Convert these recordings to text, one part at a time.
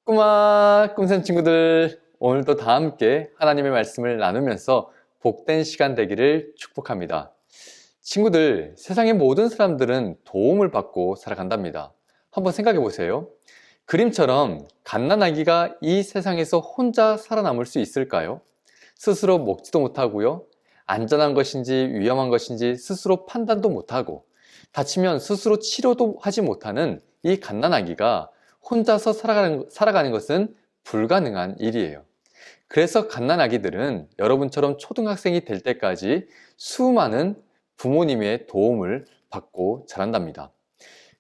꼬마 꿈샘 친구들, 오늘도 다 함께 하나님의 말씀을 나누면서 복된 시간 되기를 축복합니다. 친구들, 세상의 모든 사람들은 도움을 받고 살아간답니다. 한번 생각해 보세요. 그림처럼 갓난아기가 이 세상에서 혼자 살아남을 수 있을까요? 스스로 먹지도 못하고요. 안전한 것인지 위험한 것인지 스스로 판단도 못하고, 다치면 스스로 치료도 하지 못하는 이 갓난아기가 혼자서 살아가는 것은 불가능한 일이에요. 그래서 갓난아기들은 여러분처럼 초등학생이 될 때까지 수많은 부모님의 도움을 받고 자란답니다.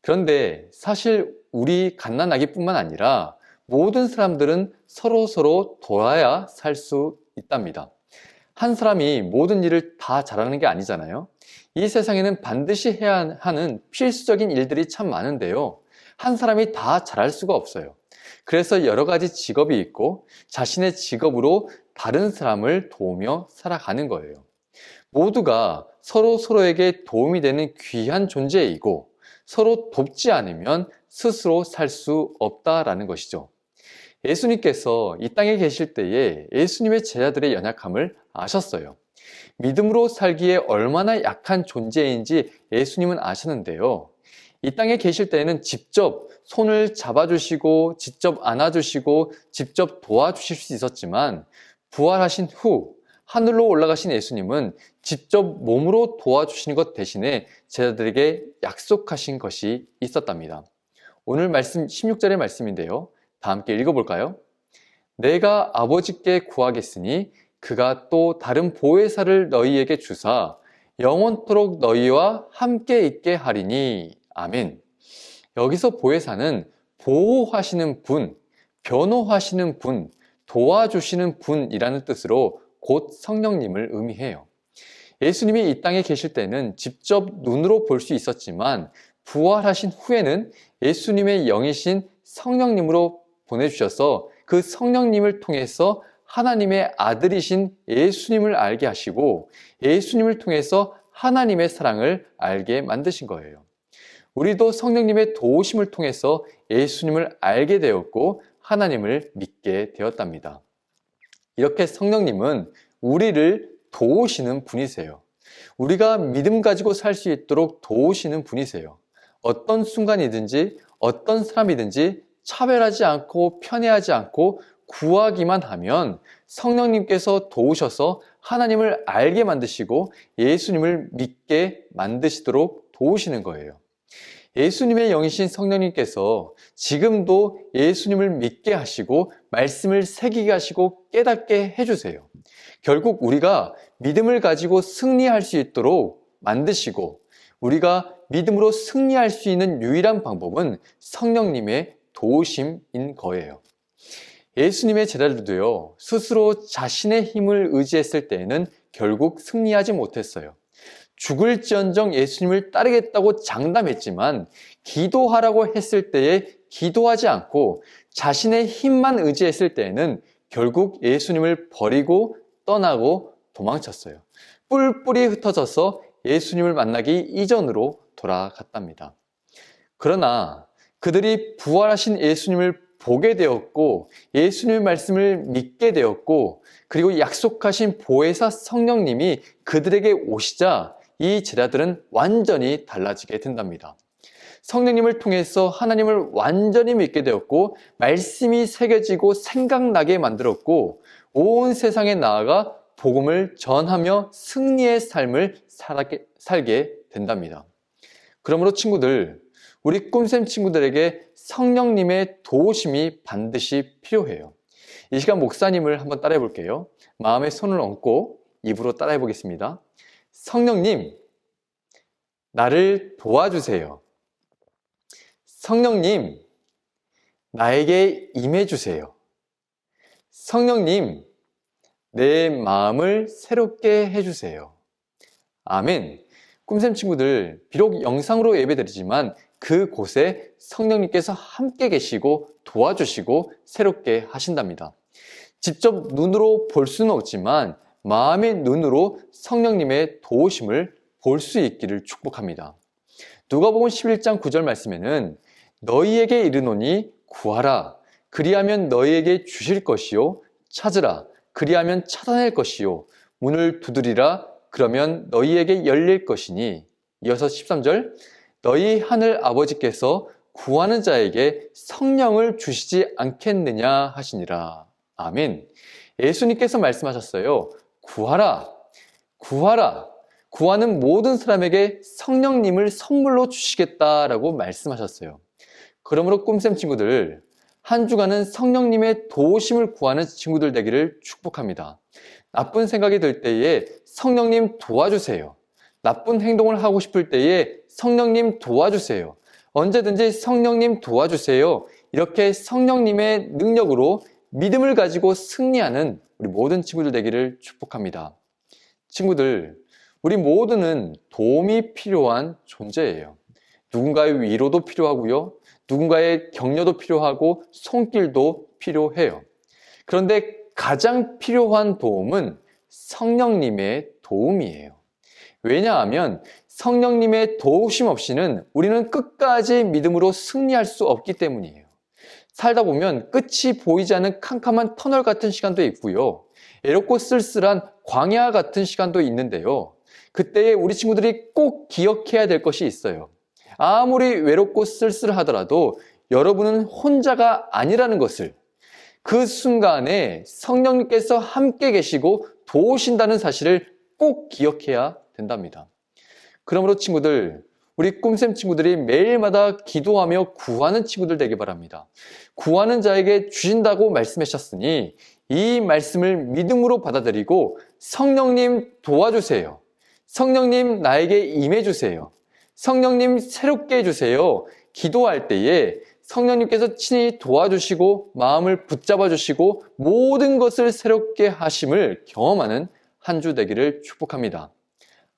그런데 사실 우리 갓난아기뿐만 아니라 모든 사람들은 서로 도와야 살 수 있답니다. 한 사람이 모든 일을 다 잘하는 게 아니잖아요. 이 세상에는 반드시 해야 하는 필수적인 일들이 참 많은데요. 한 사람이 다 잘할 수가 없어요. 그래서 여러 가지 직업이 있고 자신의 직업으로 다른 사람을 도우며 살아가는 거예요. 모두가 서로에게 도움이 되는 귀한 존재이고 서로 돕지 않으면 스스로 살 수 없다라는 것이죠. 예수님께서 이 땅에 계실 때에 예수님의 제자들의 연약함을 아셨어요. 믿음으로 살기에 얼마나 약한 존재인지 예수님은 아셨는데요. 이 땅에 계실 때에는 직접 손을 잡아주시고 직접 안아주시고 직접 도와주실 수 있었지만 부활하신 후 하늘로 올라가신 예수님은 직접 몸으로 도와주시는 것 대신에 제자들에게 약속하신 것이 있었답니다. 오늘 말씀 16절의 말씀인데요. 다 함께 읽어볼까요? 내가 아버지께 구하겠으니 그가 또 다른 보혜사를 너희에게 주사 영원토록 너희와 함께 있게 하리니. 아멘. 여기서 보혜사는 보호하시는 분, 변호하시는 분, 도와주시는 분이라는 뜻으로 곧 성령님을 의미해요. 예수님이 이 땅에 계실 때는 직접 눈으로 볼 수 있었지만 부활하신 후에는 예수님의 영이신 성령님으로 보내주셔서 그 성령님을 통해서 하나님의 아들이신 예수님을 알게 하시고 예수님을 통해서 하나님의 사랑을 알게 만드신 거예요. 우리도 성령님의 도우심을 통해서 예수님을 알게 되었고 하나님을 믿게 되었답니다. 이렇게 성령님은 우리를 도우시는 분이세요. 우리가 믿음 가지고 살 수 있도록 도우시는 분이세요. 어떤 순간이든지 어떤 사람이든지 차별하지 않고 편애하지 않고 구하기만 하면 성령님께서 도우셔서 하나님을 알게 만드시고 예수님을 믿게 만드시도록 도우시는 거예요. 예수님의 영이신 성령님께서 지금도 예수님을 믿게 하시고 말씀을 새기게 하시고 깨닫게 해주세요. 결국 우리가 믿음을 가지고 승리할 수 있도록 만드시고 우리가 믿음으로 승리할 수 있는 유일한 방법은 성령님의 도우심인 거예요. 예수님의 제자들도요, 스스로 자신의 힘을 의지했을 때에는 결국 승리하지 못했어요. 죽을지언정 예수님을 따르겠다고 장담했지만 기도하라고 했을 때에 기도하지 않고 자신의 힘만 의지했을 때에는 결국 예수님을 버리고 떠나고 도망쳤어요. 뿔뿔이 흩어져서 예수님을 만나기 이전으로 돌아갔답니다. 그러나 그들이 부활하신 예수님을 보게 되었고 예수님의 말씀을 믿게 되었고 그리고 약속하신 보혜사 성령님이 그들에게 오시자 이 제자들은 완전히 달라지게 된답니다. 성령님을 통해서 하나님을 완전히 믿게 되었고 말씀이 새겨지고 생각나게 만들었고 온 세상에 나아가 복음을 전하며 승리의 삶을 살게 된답니다. 그러므로 친구들, 우리 꿈샘 친구들에게 성령님의 도우심이 반드시 필요해요. 이 시간 목사님을 한번 따라해 볼게요. 마음에 손을 얹고 입으로 따라해 보겠습니다. 성령님, 나를 도와주세요. 성령님, 나에게 임해주세요. 성령님, 내 마음을 새롭게 해주세요. 아멘. 꿈샘 친구들, 비록 영상으로 예배드리지만 그곳에 성령님께서 함께 계시고 도와주시고 새롭게 하신답니다. 직접 눈으로 볼 수는 없지만 마음의 눈으로 성령님의 도우심을 볼 수 있기를 축복합니다. 누가복음 11장 9절 말씀에는 너희에게 이르노니 구하라 그리하면 너희에게 주실 것이요. 찾으라. 그리하면 찾아낼 것이요. 문을 두드리라. 그러면 너희에게 열릴 것이니. 이어서 13절. 너희 하늘 아버지께서 구하는 자에게 성령을 주시지 않겠느냐 하시니라. 아멘. 예수님께서 말씀하셨어요. 구하라. 구하라. 구하는 모든 사람에게 성령님을 선물로 주시겠다라고 말씀하셨어요. 그러므로 꿈샘 친구들, 한 주간은 성령님의 도우심을 구하는 친구들 되기를 축복합니다. 나쁜 생각이 들 때에 성령님 도와주세요. 나쁜 행동을 하고 싶을 때에 성령님 도와주세요. 언제든지 성령님 도와주세요. 이렇게 성령님의 능력으로 믿음을 가지고 승리하는 우리 모든 친구들 되기를 축복합니다. 친구들, 우리 모두는 도움이 필요한 존재예요. 누군가의 위로도 필요하고요. 누군가의 격려도 필요하고 손길도 필요해요. 그런데 가장 필요한 도움은 성령님의 도움이에요. 왜냐하면 성령님의 도우심 없이는 우리는 끝까지 믿음으로 승리할 수 없기 때문이에요. 살다 보면 끝이 보이지 않는 캄캄한 터널 같은 시간도 있고요. 외롭고 쓸쓸한 광야 같은 시간도 있는데요. 그때에 우리 친구들이 꼭 기억해야 될 것이 있어요. 아무리 외롭고 쓸쓸하더라도 여러분은 혼자가 아니라는 것을, 그 순간에 성령님께서 함께 계시고 도우신다는 사실을 꼭 기억해야 된답니다. 그러므로 친구들, 우리 꿈샘 친구들이 매일마다 기도하며 구하는 친구들 되기 바랍니다. 구하는 자에게 주신다고 말씀하셨으니 이 말씀을 믿음으로 받아들이고 성령님 도와주세요. 성령님 나에게 임해주세요. 성령님 새롭게 해주세요. 기도할 때에 성령님께서 친히 도와주시고 마음을 붙잡아 주시고 모든 것을 새롭게 하심을 경험하는 한 주 되기를 축복합니다.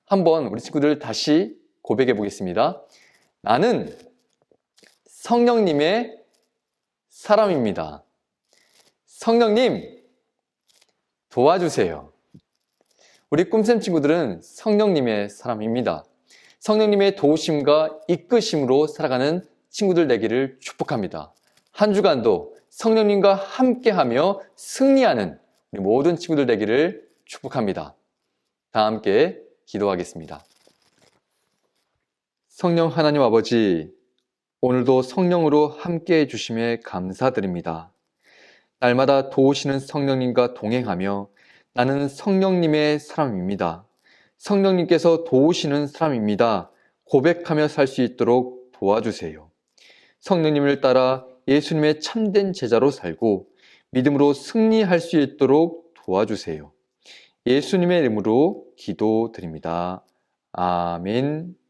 한번 우리 친구들 다시 고백해 보겠습니다. 나는 성령님의 사람입니다. 성령님 도와주세요. 우리 꿈샘 친구들은 성령님의 사람입니다. 성령님의 도우심과 이끄심으로 살아가는 친구들 되기를 축복합니다. 한 주간도 성령님과 함께하며 승리하는 우리 모든 친구들 되기를 축복합니다. 다 함께 기도하겠습니다. 성령 하나님 아버지, 오늘도 성령으로 함께해 주심에 감사드립니다. 날마다 도우시는 성령님과 동행하며 나는 성령님의 사람입니다. 성령님께서 도우시는 사람입니다. 고백하며 살 수 있도록 도와주세요. 성령님을 따라 예수님의 참된 제자로 살고 믿음으로 승리할 수 있도록 도와주세요. 예수님의 이름으로 기도드립니다. 아멘.